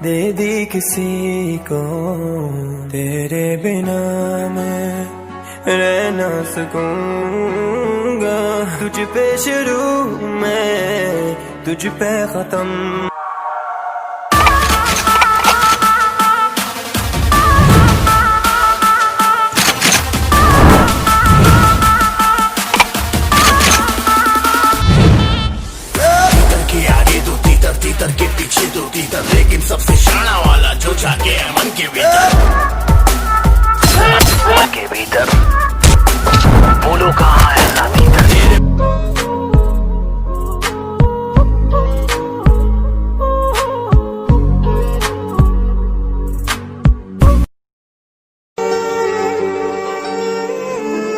दे दी किसी को, तेरे बिना मैं रह ना सकूंगा। तुझ पे शुरू मैं, तुझ पे खत्म। तीतर के पीछे दो तीतर, लेकिन सबसे शाना वाला जो जाके है मन के भीतर। मन के भीतर बोलो कहाँ है ना तीतर।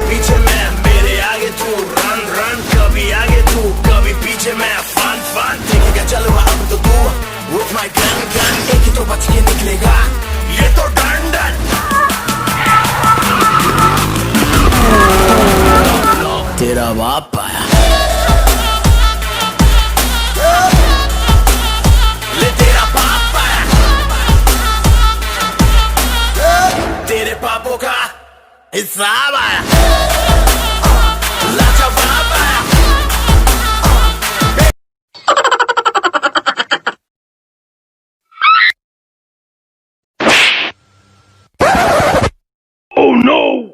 पीछे मैं मेरे आगे तू, रन रन कभी आगे तू कभी पीछे मैं, फन फन देखेगा चलो अब तो तू। With my gun gun एक ही तो बच के निकलेगा, ये तो डन डन। तेरा बाप आया, ले तेरा बाप आया, तेरे पापों का हिसाब आया, लाजवाब आया। Oh no!